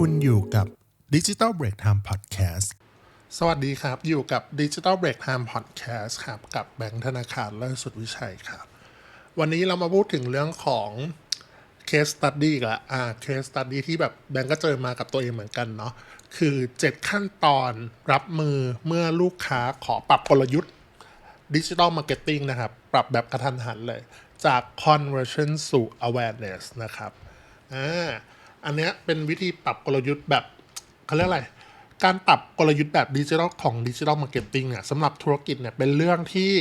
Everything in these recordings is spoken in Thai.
คุณอยู่กับ Digital Break Time Podcast สวัสดีครับอยู่กับ Digital Break Time Podcast ครับกับแบงค์ธนาคารเลิศสุดวิชัยครับวันนี้เรามาพูดถึงเรื่องของ case study อีกละcase study ที่แบบแบงค์ก็เจอมากับตัวเองเหมือนกันเนาะคือ7ขั้นตอนรับมือเมื่อลูกค้าขอปรับกลยุทธ์ Digital Marketing นะครับปรับแบบกระทันหันเลยจาก conversion สู่ awareness นะครับอันเนี้ยเป็นวิธีปรับกลยุทธ์แบบเขาเรียกอะไรการปรับกลยุทธ์แบบดิจิทัลของดิจิทัลมาร์เก็ตติ้งเนี่ยสำหรับธุรกิจเนี่ยเป็นเรื่องที่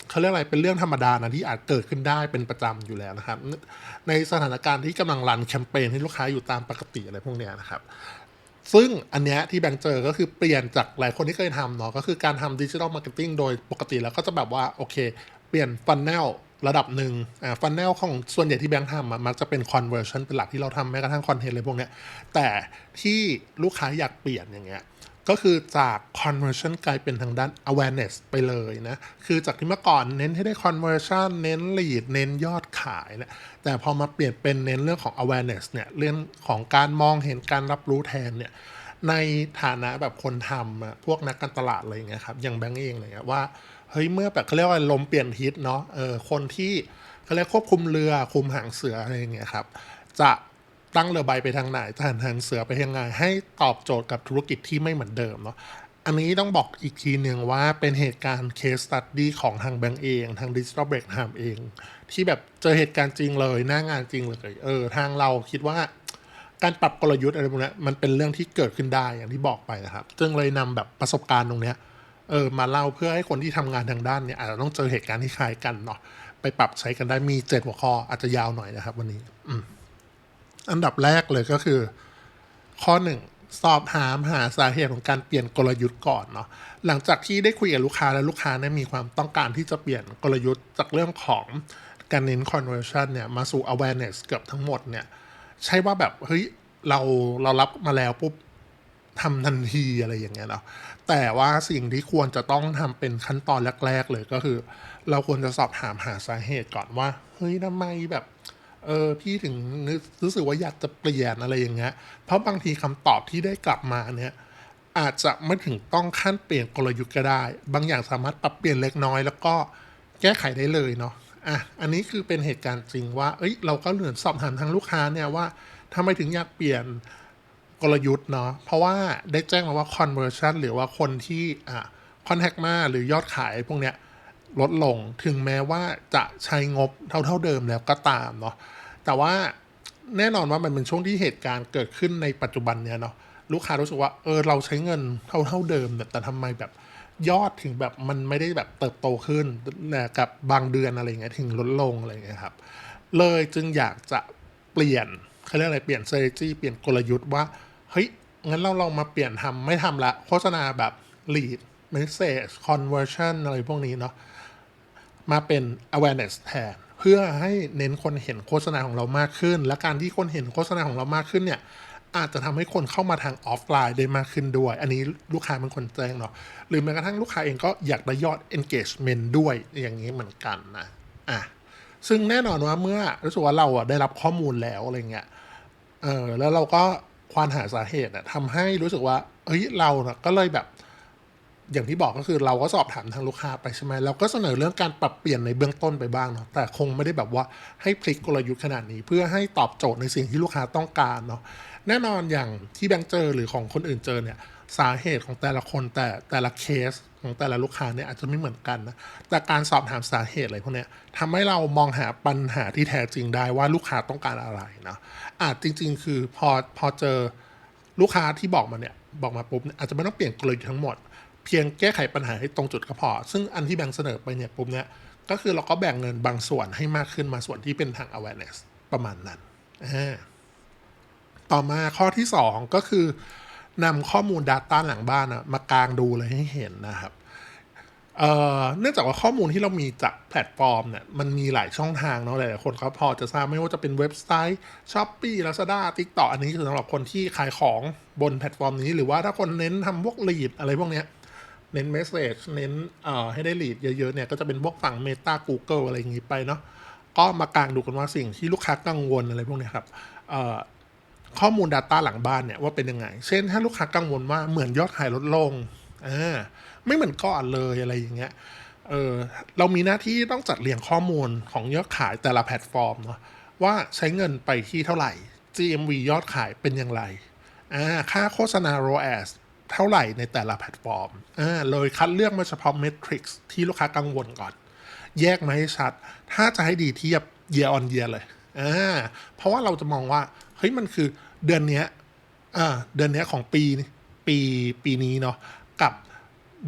เขาเรียกอะไรเป็นเรื่องธรรมดานะที่อาจเกิดขึ้นได้เป็นประจำอยู่แล้วนะครับในสถานการณ์ที่กำลังรันแคมเปญให้ลูกค้าอยู่ตามปกติอะไรพวกเนี้ยนะครับซึ่งอันเนี้ยที่แบงค์เจอก็คือเปลี่ยนจากหลายคนที่เคยทำเนาะก็คือการทำดิจิทัลมาร์เก็ตติ้งโดยปกติแล้วก็จะแบบว่าโอเคเปลี่ยนฟันแนลระดับหนึ่งฟันแนลของส่วนใหญ่ที่แบงค์ทำมักจะเป็น conversion เป็นหลักที่เราทำแม้กระทั่งคอนเทนต์อะไรพวกเนี้ยแต่ที่ลูกค้าอยากเปลี่ยนอย่างเงี้ยก็คือจาก conversion กลายเป็นทางด้าน awareness ไปเลยนะคือจากที่เมื่อก่อนเน้นให้ได้ conversion เน้น lead เน้นยอดขายนะแต่พอมาเปลี่ยนเป็นเน้นเรื่องของ awareness เนี่ยเรื่องของการมองเห็นการรับรู้แทนเนี่ยในฐานะแบบคนทำพวกนักการตลาดอะไรอย่างเงี้ยครับอย่างแบงก์เองเลยว่าเฮ้ยเมื่อแบบเขาเรียกว่าลมเปลี่ยนทิศเนาะคนที่เขาเรียกควบคุมเรือคุมหางเสืออะไรอย่างเงี้ยครับจะตั้งเรือใบไปทางไหนจะหันหางเสือไปยังไงให้ตอบโจทย์กับธุรกิจที่ไม่เหมือนเดิมเนาะอันนี้ต้องบอกอีกทีหนึ่งว่าเป็นเหตุการณ์ case study ของทางแบงก์เองทาง Digital Break Time เองที่แบบเจอเหตุการณ์จริงเลยหน้างานจริงเลยทางเราคิดว่าการปรับกลยุทธ์อะไรพวกนี้มันเป็นเรื่องที่เกิดขึ้นได้อย่างที่บอกไปนะครับจึงเลยนำแบบประสบการณ์ตรงเนี้ยมาเล่าเพื่อให้คนที่ทำงานทางด้านเนี่ยอาจจะต้องเจอเหตุการณ์ที่คล้ายกันเนาะไปปรับใช้กันได้มี7หัวข้ออาจจะยาวหน่อยนะครับวันนี้อันดับแรกเลยก็คือข้อ1สอบหาสาเหตุของการเปลี่ยนกลยุทธ์ก่อนเนาะหลังจากที่ได้คุยกับลูกค้าแล้วลูกค้าเนี่ยมีความต้องการที่จะเปลี่ยนกลยุทธ์จากเรื่องของการเน้น conversion เนี่ยมาสู่ awareness เกือบทั้งหมดเนี่ยใช่ว่าแบบเฮ้ยเรารับมาแล้วปุ๊บทำทันทีอะไรอย่างเงี้ยเนาะแต่ว่าสิ่งที่ควรจะต้องทำเป็นขั้นตอนแรกๆเลยก็คือเราควรจะสอบถามหาสาเหตุก่อนว่าเฮ้ยทำไมแบบพี่ถึงรู้สึกว่าอยากจะเปลี่ยนอะไรอย่างเงี้ยเพราะบางทีคำตอบที่ได้กลับมาเนี่ยอาจจะไม่ถึงต้องขั้นเปลี่ยนกลยุทธ์ก็ได้บางอย่างสามารถปรับเปลี่ยนเล็กน้อยแล้วก็แก้ไขได้เลยเนาะอันนี้คือเป็นเหตุการณ์จริงว่าเราก็เหมือนสอบถามทางลูกค้าเนี่ยว่าทำไมถึงอยากเปลี่ยนกลยุทธ์เนาะเพราะว่าได้แจ้งมาว่า conversion หรือว่าคนที่contact มาหรือยอดขายพวกเนี้ยลดลงถึงแม้ว่าจะใช้งบเท่าเดิมแล้วก็ตามเนาะแต่ว่าแน่นอนว่ามันเป็นช่วงที่เหตุการณ์เกิดขึ้นในปัจจุบันเนี่ยเนาะลูกค้ารู้สึกว่าเราใช้เงินเท่าเดิมแต่ทำไมแบบยอดถึงแบบมันไม่ได้แบบเติบโตขึ้นกับบางเดือนอะไรเงี้ยถึงลดลงอะไรเงี้ยครับเลยจึงอยากจะเปลี่ยนเขาเรียกอะไรเปลี่ยน strategy เปลี่ยนกลยุทธ์ว่าเฮ้ยงั้นเราลองมาเปลี่ยนไม่ทำละโฆษณาแบบ lead message conversion อะไรพวกนี้เนาะมาเป็น awareness แทนเพื่อให้เน้นคนเห็นโฆษณาของเรามากขึ้นและการที่คนเห็นโฆษณาของเรามากขึ้นเนี่ยอาจจะทำให้คนเข้ามาทางออฟไลน์ได้มากขึ้นด้วยอันนี้ลูกค้าเป็นคนแจ้งเนาะหรือแม้กระทั่งลูกค้าเองก็อยากได้ยอด engagement ด้วยอย่างนี้เหมือนกันนะซึ่งแน่นอนว่าเมื่อรู้สึกว่าเราได้รับข้อมูลแล้วอะไรเงี้ยแล้วเราก็ควานหาสาเหตุทำให้รู้สึกว่าเราก็เลยแบบอย่างที่บอกก็คือเราก็สอบถามทางลูกค้าไปใช่ไหมเราก็เสนอเรื่องการปรับเปลี่ยนในเบื้องต้นไปบ้างเนาะแต่คงไม่ได้แบบว่าให้พลิกกลยุทธ์ขนาดนี้เพื่อให้ตอบโจทย์ในสิ่งที่ลูกค้าต้องการเนาะแน่นอนอย่างที่แบงค์เจอหรือของคนอื่นเจอเนี่ยสาเหตุของแต่ละคนแต่ละเคสของแต่ละลูกค้าเนี่ยอาจจะไม่เหมือนกันนะแต่การสอบถามสาเหตุอะไรพวกเนี้ยทำให้เรามองหาปัญหาที่แท้จริงได้ว่าลูกค้าต้องการอะไรเนาะจริงๆคือพอเจอลูกค้าที่บอกมาเนี่ยบอกมาปุ๊บอาจจะไม่ต้องเปลี่ยนกลยุทธ์ทั้งหมดเพียงแก้ไขปัญหาให้ตรงจุดก็พอซึ่งอันที่แบงค์เสนอไปเนี่ยปุ๊บเนี่ยก็คือเราก็แบ่งเงินบางส่วนให้มากขึ้นมาส่วนที่เป็นทาง awareness ประมาณนั้นต่อมาข้อที่2ก็คือนำข้อมูล Data หลังบ้านมากางดูเลยให้เห็นนะครับเนื่องจากว่าข้อมูลที่เรามีจากแพลตฟอร์มเนี่ยมันมีหลายช่องทางเนาะหลายๆคนเขาพอจะทราบไม่ว่าจะเป็นเว็บไซต์ Shopee Lazada TikTok อันนี้คือสำหรับคนที่ขายของบนแพลตฟอร์มนี้หรือว่าถ้าคนเน้นทำพวก lead อะไรพวกเนี้ยเน้น message เน้นให้ได้ lead เยอะๆเนี่ยก็จะเป็นพวกฝั่ง Meta Google อะไรอย่างงี้ไปเนาะก็มากางดูกันว่าสิ่งที่ลูกค้ากังวลอะไรพวกนี้ครับ ข้อมูล Data หลังบ้านเนี่ยว่าเป็นยังไงเช่นถ้าลูกค้ากังวลว่าเหมือนยอดขายลดลงไม่เหมือนก่อนเลยอะไรอย่างเงี้ยเรามีหน้าที่ต้องจัดเรียงข้อมูลของยอดขายแต่ละแพลตฟอร์มเนาะว่าใช้เงินไปที่เท่าไหร่ GMV ยอดขายเป็นอย่างไรค่าโฆษณา ROAS เท่าไหร่ในแต่ละแพลตฟอร์มเลยคัดเลือกมาเฉพาะ Metrics ที่ลูกค้ากังวลก่อนแยกมาให้ชัดถ้าจะให้ดีเทียบ year on year เลยเพราะว่าเราจะมองว่าเฮ้ยมันคือเดือนเนี้ยเดือนเนี้ยของปีนี้เนาะกับ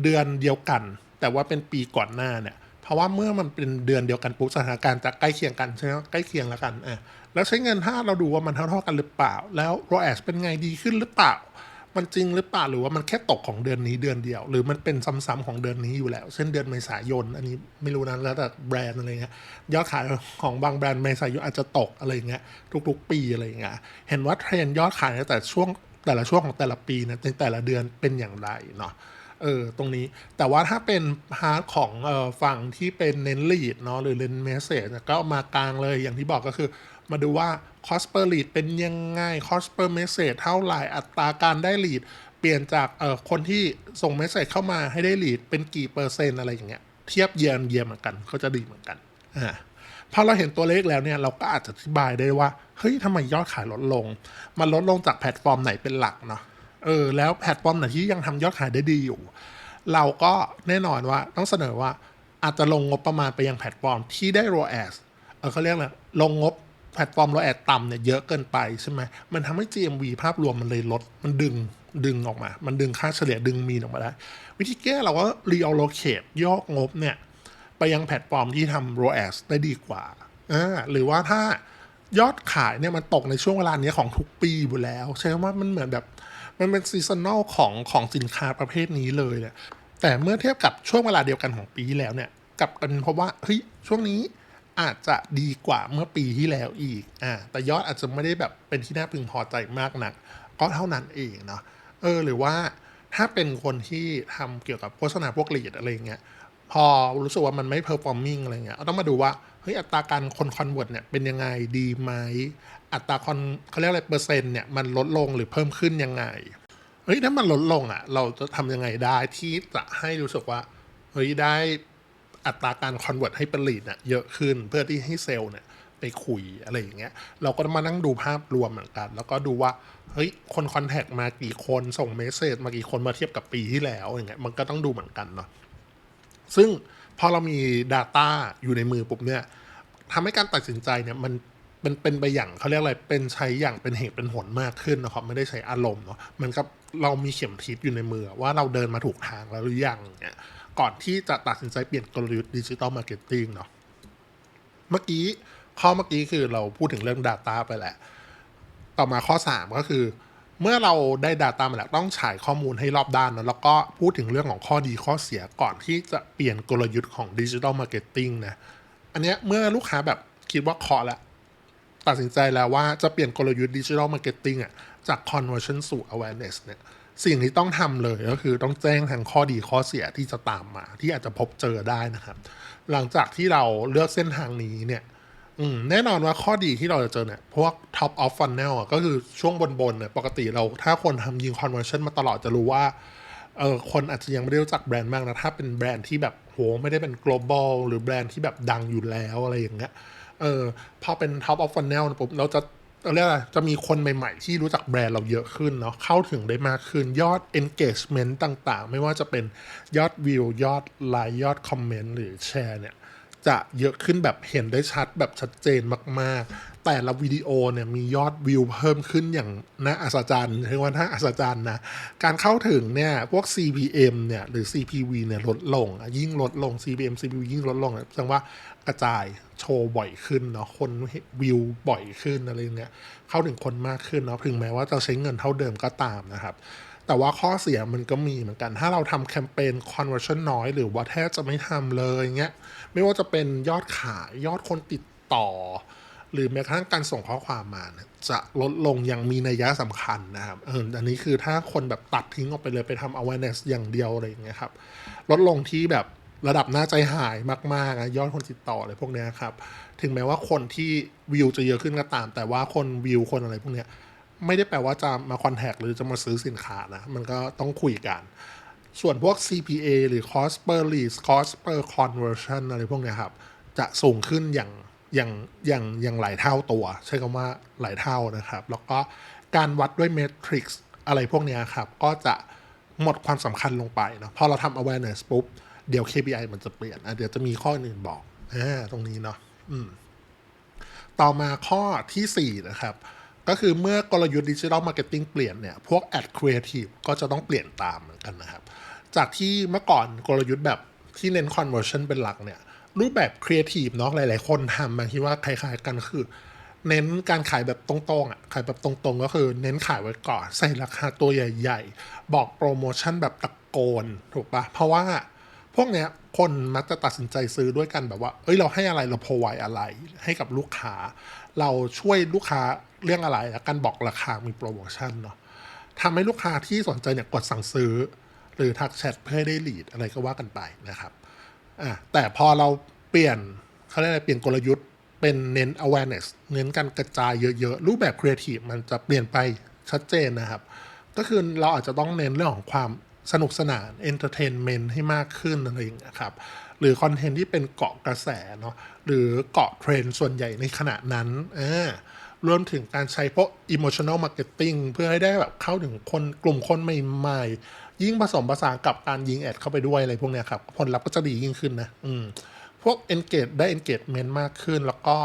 เดือนเดียวกันแต่ว่าเป็นปีก่อนหน้าเนี่ยเพราะว่าเมื่อมันเป็นเดือนเดียวกันปุ๊บสถานการณ์จะใกล้เคียงกันใช่ไหมใกล้เคียงแล้วกันแล้วใช้เงินถ้าเราดูว่ามันเท่ากันหรือเปล่าแล้ว ROAS เป็นไงดีขึ้นหรือเปล่ามันจริงหรือเปล่าหรือว่ามันแค่ตกของเดือนนี้เดือนเดียวหรือมันเป็นซ้ำๆของเดือนนี้อยู่แล้วเช่นเดือนเมษายนอันนี้ไม่รู้นะแล้วแต่แบรนด์อะไรเงี้ยยอดขายของบางแบรนด์เมษายนอาจจะตกอะไรเงี้ยทุกๆปีอะไรเงี้ยเห็นว่าเทรนด์ยอดขายในแต่ละช่วงของแต่ละปีนะในแต่ละเดือนเป็นอย่างไรเนาะตรงนี้แต่ว่าถ้าเป็นพาร์ทของฝั่งที่เป็นเน้น lead เนาะหรือเน้น message ก็มากลางเลยอย่างที่บอกก็คือมาดูว่า cost per lead เป็นยังไง cost per message เท่าไหร่อัตราการได้ lead เปลี่ยนจากคนที่ส่ง message เข้ามาให้ได้ lead เป็นกี่เปอร์เซ็นต์อะไรอย่างเงี้ยเทียบเยียร์เหมือนกันก็จะดีเหมือนกันพอเราเห็นตัวเลขแล้วเนี่ยเราก็อาจจะอธิบายได้ว่าเฮ้ยทำไมยอดขายลดลงมันลดลงจากแพลตฟอร์มไหนเป็นหลักเนาะแล้วแพลตฟอร์มไหนที่ยังทำยอดขายได้ดีอยู่เราก็แน่นอนว่าต้องเสนอว่าอาจจะลงงบประมาณไปยังแพลตฟอร์มที่ได้ ROAS เขาเรียกอะไรลงงบแพลตฟอร์ม ROAS ต่ำเนี่ยเยอะเกินไปใช่ไหมมันทำให้ GMV ภาพรวมมันเลยลดมันดึงออกมามันดึงค่าเฉลี่ยดึงมีนออกมาได้วิธีแก้เราก็ reallocate ยอดงบเนี่ยไปยังแพลตฟอร์มที่ทำ ROAS ได้ดีกว่าหรือว่าถ้ายอดขายเนี่ยมันตกในช่วงเวลานี้ของทุกปีอยู่แล้วใช่ไหมว่ามันเหมือนแบบมันเป็นซีซันนอลของสินค้าประเภทนี้เลยเนี่ยแต่เมื่อเทียบกับช่วงเวลาเดียวกันของปีที่แล้วเนี่ยกลับกันเพราะว่าเฮ้ยช่วงนี้อาจจะดีกว่าเมื่อปีที่แล้วอีกแต่ยอดอาจจะไม่ได้แบบเป็นที่น่าพึงพอใจมากนักก็เท่านั้นเองเนาะหรือว่าถ้าเป็นคนที่ทำเกี่ยวกับโฆษณาพวกลีดอะไรเงี้ยพอรู้สึกว่ามันไม่ performing อะไรเงี้ยต้องมาดูว่าเฮ้ยอัตราการคอนเวิร์ตเนี่ยเป็นยังไงดีไหมอัตราเขาเรียกอะไรเปอร์เซ็นต์เนี่ยมันลดลงหรือเพิ่มขึ้นยังไงเฮ้ยถ้ามันลดลงเราจะทำยังไงได้ที่จะให้รู้สึกว่าเฮ้ยได้อัตราการคอนเวิร์ตให้เป็นลีดเนี่ยเยอะขึ้นเพื่อที่ให้เซลล์เนี่ยไปคุยอะไรอย่างเงี้ยเราก็มานั่งดูภาพรวมเหมือนกันแล้วก็ดูว่าเฮ้ยคนคอนแทคมากี่คนส่งเมสเซจมากี่คนมาเทียบกับปีที่แล้วอย่างเงี้ยมันก็ต้องดูเหมือนกันเนาะซึ่งพอเรามี Data อยู่ในมือปุ๊บเนี่ยทำให้การตัดสินใจเนี่ยมันเป็นไปอย่างเขาเรียกอะไรเป็นใช้อย่างเป็นเหตุเป็นผลมากขึ้นนะครับไม่ได้ใช้อารมณ์เนาะมันก็เรามีเข็มทิศอยู่ในมือว่าเราเดินมาถูกทางแล้วหรือยังเนี่ยก่อนที่จะตัดสินใจเปลี่ยนกลยุทธ์ดิจิตอลมาร์เก็ตติ้งเนาะเมื่อกี้คือเราพูดถึงเรื่อง Data ไปแหละต่อมาข้อ3ก็คือเมื่อเราได้ Data มาแล้วต้องฉายข้อมูลให้รอบด้านนะแล้วก็พูดถึงเรื่องของข้อดีข้อเสียก่อนที่จะเปลี่ยนกลยุทธ์ของ Digital Marketing นะอันเนี้ยเมื่อลูกค้าแบบคิดว่าเคาะแล้วตัดสินใจแล้วว่าจะเปลี่ยนกลยุทธ์ Digital Marketing จาก Conversion สู่ Awareness เนี่ยสิ่งที่ต้องทำเลยก็คือต้องแจ้งทั้งข้อดีข้อเสียที่จะตามมาที่อาจจะพบเจอได้นะครับหลังจากที่เราเลือกเส้นทางนี้เนี่ยแน่นอนว่าข้อดีที่เราจะเจอเนี่ยพวก top of funnel ก็คือช่วงบนเนี่ยปกติเราถ้าคนทำยิง conversion มาตลอดจะรู้ว่าคนอาจจะยังไม่ได้รู้จักแบรนด์มากนะถ้าเป็นแบรนด์ที่แบบโหไม่ได้เป็น global หรือแบรนด์ที่แบบดังอยู่แล้วอะไรอย่างเงี้ยพอเป็น top of funnel ปุ๊บเราเรียกอะไรจะมีคนใหม่ๆที่รู้จักแบรนด์เราเยอะขึ้นเนาะเข้าถึงได้มากขึ้นยอด engagement ต่างๆไม่ว่าจะเป็นยอดวิวยอดไลค์ยอดคอมเมนต์หรือแชร์เนี่ยจะเยอะขึ้นแบบเห็นได้ชัดแบบชัดเจนมากๆแต่ละวิดีโอเนี่ยมียอดวิวเพิ่มขึ้นอย่างน่าอัศจรรย์เรียกว่าน่าอัศจรรย์นะการเข้าถึงเนี่ยพวก CPM เนี่ยหรือ CPV เนี่ยลดลงยิ่งลดลง CPM CPV ยิ่งลดลงแสดงว่ากระจายโชว์บ่อยขึ้นเนาะคนวิวบ่อยขึ้นอะไรเงี้ยเข้าถึงคนมากขึ้นเนาะถึงแม้ว่าจะใช้เงินเท่าเดิมก็ตามนะครับแต่ว่าข้อเสียมันก็มีเหมือนกันถ้าเราทำแคมเปญ conversion น้อยหรือว่าแทบจะไม่ทำเลยเงี้ยไม่ว่าจะเป็นยอดขายยอดคนติดต่อหรือแม้กระทั่งการส่งข้อความมาเนี่ยจะลดลงอย่างมีนัยสำคัญนะครับอันนี้คือถ้าคนแบบตัดทิ้งออกไปเลยไปทำ awareness อย่างเดียวอะไรอย่างเงี้ยครับลดลงที่แบบระดับน่าใจหายมากๆยอดคนติดต่ออะไรพวกนี้ครับถึงแม้ว่าคนที่วิวจะเยอะขึ้นก็ตามแต่ว่าคนวิวคนอะไรพวกนี้ ไม่ได้แปลว่าจะมาคอนแทคหรือจะมาซื้อสินค้านะมันก็ต้องคุยกันส่วนพวก CPA หรือ cost per lead cost per conversion อะไรพวกเนี้ยครับจะสูงขึ้นอย่างหลายเท่าตัวใช้คำว่าหลายเท่านะครับแล้วก็การวัดด้วย metric อะไรพวกเนี้ยครับก็จะหมดความสำคัญลงไปเนาะพอเราทำ awareness ปุ๊บเดี๋ยว KPI มันจะเปลี่ยนเดี๋ยวจะมีข้ออื่นบอกตรงนี้เนาะต่อมาข้อที่4นะครับก็คือเมื่อกลยุทธ์ดิจิทัลมาร์เก็ตติ้งเปลี่ยนเนี่ยพวกแอดครีเอทีฟก็จะต้องเปลี่ยนตามเหมือนกันนะครับจากที่เมื่อก่อนกลยุทธ์แบบที่เน้น conversion เป็นหลักเนี่ยรูปแบบครีเอทีฟเนาะหลายๆคนทำมาคิดว่าคล้ายๆกันคือเน้นการขายแบบตรงๆขายแบบตรงๆก็คือเน้นขายไว้ก่อนใส่ราคาตัวใหญ่ๆบอกโปรโมชั่นแบบตะโกนถูกปะเพราะว่าพวกเนี้ยคนมักจะตัดสินใจซื้อด้วยกันแบบว่าเราให้อะไรเรา provide อะไรให้กับลูกค้าเราช่วยลูกค้าเรื่องอะไรแล้วกันบอกราคามีโปรโมชั่นเนาะทำให้ลูกค้าที่สนใจเนี่ยกดสั่งซื้อหรือทักแชทเพื่อให้ได้ลีดอะไรก็ว่ากันไปนะครับแต่พอเราเปลี่ยนเขาเรียกอะไรเปลี่ยนกลยุทธ์เป็นเน้น awareness เน้นการกระจายเยอะๆรูปแบบ creative มันจะเปลี่ยนไปชัดเจนนะครับก็คือเราอาจจะต้องเน้นเรื่องของความสนุกสนาน entertainment ให้มากขึ้นอะไรอย่างเงี้ยครับหรือคอนเทนต์ที่เป็นเกาะกระแสเนาะหรือเกาะเทรนด์ส่วนใหญ่ในขณะนั้นรวมถึงการใช้พวก emotional marketing เพื่อให้ได้แบบเข้าถึงคนกลุ่มคนใหม่ๆยิ่งผสมผสานกับการยิงแอดเข้าไปด้วยอะไรพวกเนี้ยครับผลลัพธ์ก็จะดียิ่งขึ้นนะพวก engage ได้ engagement มากขึ้นแล้วก็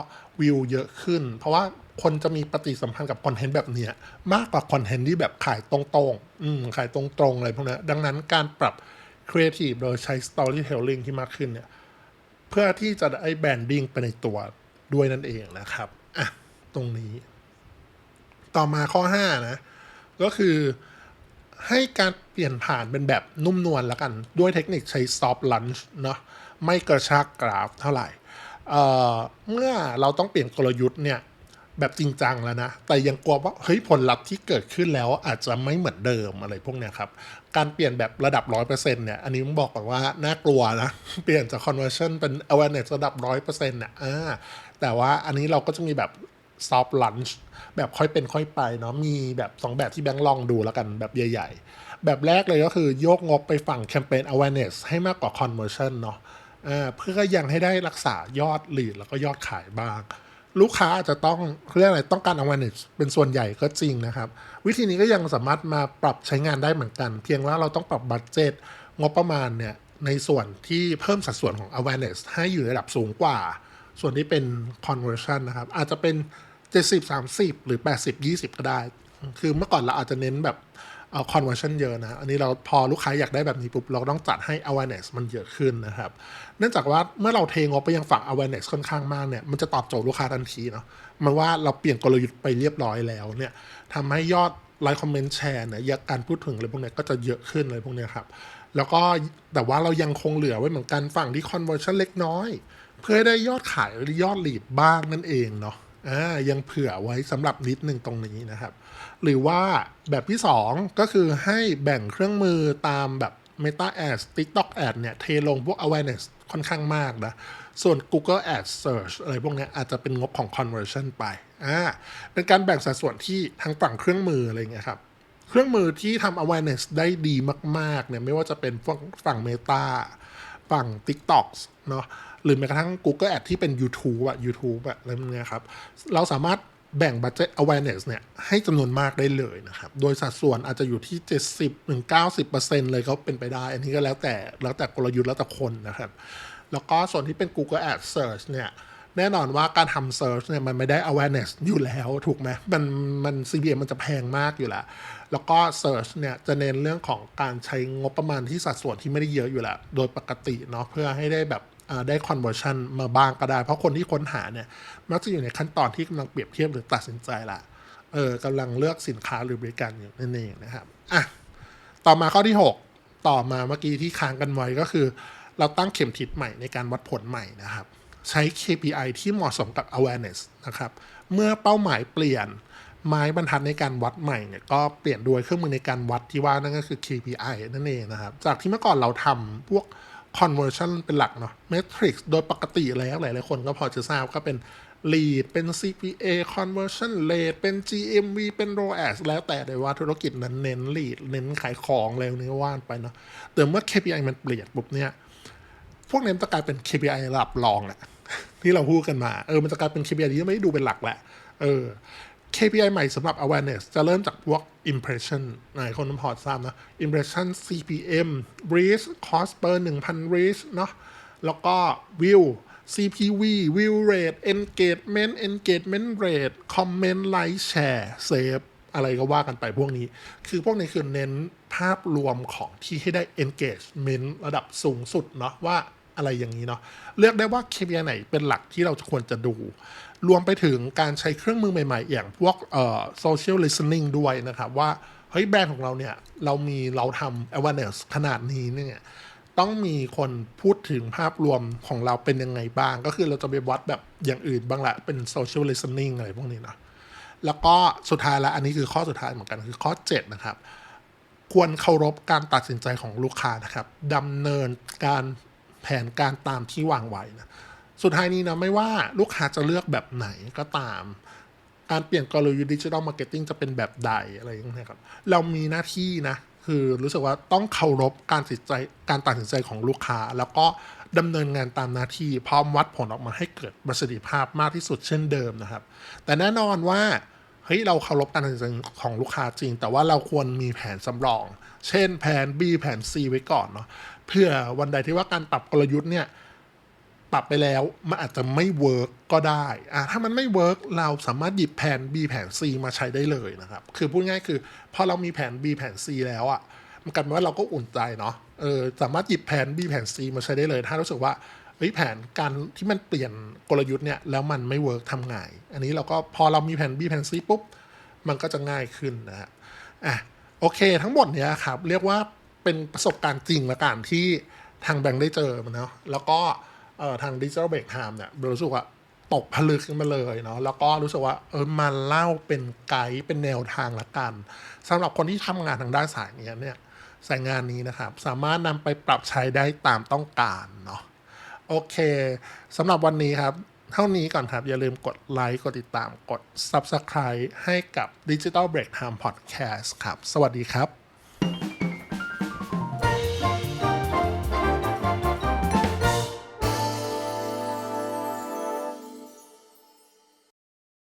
วิวเยอะขึ้นเพราะว่าคนจะมีปฏิสัมพันธ์กับคอนเทนต์แบบเนี้ยมากกว่าคอนเทนต์ที่แบบขายตรงๆขายตรงๆอะไรพวกนี้ดังนั้นการปรับ creative โดยใช้ storytelling ที่มากขึ้นเนี่ยเพื่อที่จะได้ branding ไปในตัวด้วยนั่นเองนะครับตรงนี้ต่อมาข้อ5นะก็คือให้การเปลี่ยนผ่านเป็นแบบนุ่มนวลแล้วกันด้วยเทคนิคใช้ soft launch เนาะไม่กระชากกราฟเท่าไหร่เมื่อเราต้องเปลี่ยนกลยุทธ์เนี่ยแบบจริงจังแล้วนะแต่ยังกลัวว่าผลลัพธ์ที่เกิดขึ้นแล้วอาจจะไม่เหมือนเดิมอะไรพวกเนี้ยครับการเปลี่ยนแบบระดับ 100% เนี่ยอันนี้ผมบอกก่อนว่าน่ากลัวนะเปลี่ยนจาก conversion เป็น awareness ระดับ 100% เนี่ยแต่ว่าอันนี้เราก็จะมีแบบ soft launch แบบค่อยเป็นค่อยไปเนาะมีแบบ2แบบที่แบงค์ลองดูแล้วกันแบบใหญ่ๆแบบแรกเลยก็คือโยกงบไปฝั่งแคมเปญ awareness ให้มากกว่า conversion เนาะเพื่อยังให้ได้รักษายอด lead แล้วก็ยอดขายบ้างลูกค้าอาจจะต้องเรียกอะไรต้องการ awareness เป็นส่วนใหญ่ก็จริงนะครับวิธีนี้ก็ยังสามารถมาปรับใช้งานได้เหมือนกันเพียงว่าเราต้องปรับบัดเจ็ตงบประมาณเนี่ยในส่วนที่เพิ่มสัดส่วนของ awareness ให้อยู่ในระดับสูงกว่าส่วนที่เป็น conversion นะครับอาจจะเป็น70-30 หรือ80-20 ก็ได้คือเมื่อก่อนเราอาจจะเน้นแบบconversion เยอะนะอันนี้เราพอลูกค้าอยากได้แบบนี้ปุ๊บเราต้องจัดให้ awareness มันเยอะขึ้นนะครับเนื่องจากว่าเมื่อเราเทงบไปยังฝั่ง awareness ค่อนข้างมากเนี่ยมันจะตอบโจทย์ลูกค้าทันทีเนาะมันว่าเราเปลี่ยนกลยุทธ์ไปเรียบร้อยแล้วเนี่ยทำให้ยอดไลค์คอมเมนต์แชร์เนี่ยการพูดถึงอะไรพวกนี้ก็จะเยอะขึ้นเลยพวกนี้ครับแล้วก็แต่ว่าเรายังคงเหลือไว้เหมือนกันฝั่งที่ conversion เล็กน้อยเพื่อให้ได้ยอดขายหรือยอด lead บ้างนั่นเองเนาะยังเผื่อไว้สำหรับนิดนึงตรงนี้นะครับหรือว่าแบบที่2ก็คือให้แบ่งเครื่องมือตามแบบ Meta Ads TikTok Ads เนี่ยเทลงพวก awareness ค่อนข้างมากนะส่วน Google Ads Search อะไรพวกนี้อาจจะเป็นงบของ conversion ไปเป็นการแบ่งสัดส่วนที่ทางฝั่งเครื่องมืออะไรเงี้ยครับเครื่องมือที่ทำ awareness ได้ดีมากๆเนี่ยไม่ว่าจะเป็นฝั่ง Meta ฝั่ง TikTok เนาะหรือแม้กระทั่ง Google Ads ที่เป็น YouTube อะไรพวกนี้ครับเราสามารถแบ่ง budget awareness เนี่ยให้จำนวนมากได้เลยนะครับโดยสัดส่วนอาจจะอยู่ที่ 70-90% เลยก็เป็นไปได้อันนี้ก็แล้วแต่กลยุทธ์แล้วแต่คนนะครับแล้วก็ส่วนที่เป็น Google Ads Search เนี่ยแน่นอนว่าการทำ Search เนี่ยมันไม่ได้ awareness อยู่แล้วถูกไหมมัน CPM มันจะแพงมากอยู่แล้วก็ Search เนี่ยจะเน้นเรื่องของการใช้งบประมาณที่สัดส่วนที่ไม่ได้เยอะอยู่แล้วโดยปกติเนาะเพื่อให้ได้แบบได้ conversion มาบ้างก็ได้เพราะคนที่ค้นหาเนี่ยมักจะอยู่ในขั้นตอนที่กำลังเปรียบเทียบหรือตัดสินใจละกำลังเลือกสินค้าหรือบริการอยู่นั่นเองนะครับต่อมาข้อที่6ต่อมาเมื่อกี้ที่ค้างกันไว้ก็คือเราตั้งเข็มทิศใหม่ในการวัดผลใหม่นะครับใช้ KPI ที่เหมาะสมกับ awareness นะครับเมื่อเป้าหมายเปลี่ยนไม้บรรทัดในการวัดใหม่เนี่ยก็เปลี่ยนด้วยเครื่องมือในการวัดที่ว่านั่นก็คือ KPI นั่นเองนะครับจากที่เมื่อก่อนเราทำพวก conversion เป็นหลักเนาะ metrics โดยปกติแล้วหลายๆคนก็พอจะทราบก็เป็น lead เป็น CPA conversion rate เป็น GMV เป็น ROAS แล้วแต่เลยว่าธุรกิจนั้นเน้น lead เน้นขายของอะไรนี้ว่านไปเนาะแต่เมื่อ KPI มันเปลี่ยนปุ๊บเนี่ยพวกนี้จะกลายเป็น KPI ระดับรองแหละที่เราพูดกันมามันจะกลายเป็น KPI ที่ไม่ได้ดูเป็นหลักแหละKPI ใหม่สำหรับ awareness จะเริ่มจากพวก impression คนพอทราบนะ impression CPM reach cost per 1,000 reach เนาะแล้วก็ view CPV view rate engagement rate comment like share save อะไรก็ว่ากันไปพวกนี้คือเน้นภาพรวมของที่ให้ได้ engagement ระดับสูงสุดเนาะว่าอะไรอย่างนี้เนาะเลือกได้ว่า KPI ไหนเป็นหลักที่เราควรจะดูรวมไปถึงการใช้เครื่องมือใหม่ๆอย่างพวกsocial listening ด้วยนะครับว่าเฮ้ยแบรนด์ของเราเนี่ยเราทำ awareness ขนาดนี้เนี่ยต้องมีคนพูดถึงภาพรวมของเราเป็นยังไงบ้างก็คือเราจะไปวัดแบบอย่างอื่นบ้างละเป็น social listening อะไรพวกนี้นะแล้วก็สุดท้ายแล้วอันนี้คือข้อสุดท้ายเหมือนกันคือข้อ7นะครับควรเคารพการตัดสินใจของลูกค้านะครับดำเนินการแผนการตามที่วางไว้นะสุดท้ายนี้นะไม่ว่าลูกค้าจะเลือกแบบไหนก็ตามการเปลี่ยนกลยุทธ์ดิจิทัลมาร์เก็ตติ้งจะเป็นแบบใดอะไรอย่างเงี้ยครับเรามีหน้าที่นะคือรู้สึกว่าต้องเคารพการตัดสินใจของลูกค้าแล้วก็ดำเนินงานตามหน้าที่พร้อมวัดผลออกมาให้เกิดประสิทธิภาพมากที่สุดเช่นเดิมนะครับแต่แน่นอนว่าเฮ้ยเราเคารพการตัดสินใจของลูกค้าจริงแต่ว่าเราควรมีแผนสำรองเช่นแผน B แผน C ไว้ก่อนเนาะเพื่อวันใดที่ว่าการปรับกลยุทธ์เนี่ยปรับไปแล้วมันอาจจะไม่เวิร์กก็ได้ถ้ามันไม่เวิร์กเราสามารถหยิบแผน B แผน C มาใช้ได้เลยนะครับคือพูดง่ายคือพอเรามีแผน B แผน C แล้วมันกลายเป็นว่าเราก็อุ่นใจเนาะสามารถหยิบแผน B แผน C มาใช้ได้เลยถ้ารู้สึกว่าแผนการที่มันเปลี่ยนกลยุทธ์เนี่ยแล้วมันไม่เวิร์กทำไงอันนี้เราก็พอเรามีแผน B แผน C ปุ๊บมันก็จะง่ายขึ้นนะฮะโอเคทั้งหมดเนี้ยครับเรียกว่าเป็นประสบการณ์จริงละกันที่ทางแบงค์ได้เจอมันเนาะแล้วก็ทาง Digital Break Time เนี่ยรู้สึกว่าตกผลึกขึ้นมาเลยเนาะแล้วก็รู้สึกว่ามาเล่าเป็นไกด์เป็นแนวทางละกันสำหรับคนที่ทำงานทางด้านสายนี้เนี่ยสายงานนี้นะครับสามารถนำไปปรับใช้ได้ตามต้องการเนาะโอเคสำหรับวันนี้ครับเท่านี้ก่อนครับอย่าลืมกดไลค์กดติดตามกด Subscribe ให้กับ Digital Break Time Podcast ครับสวัสดีครับ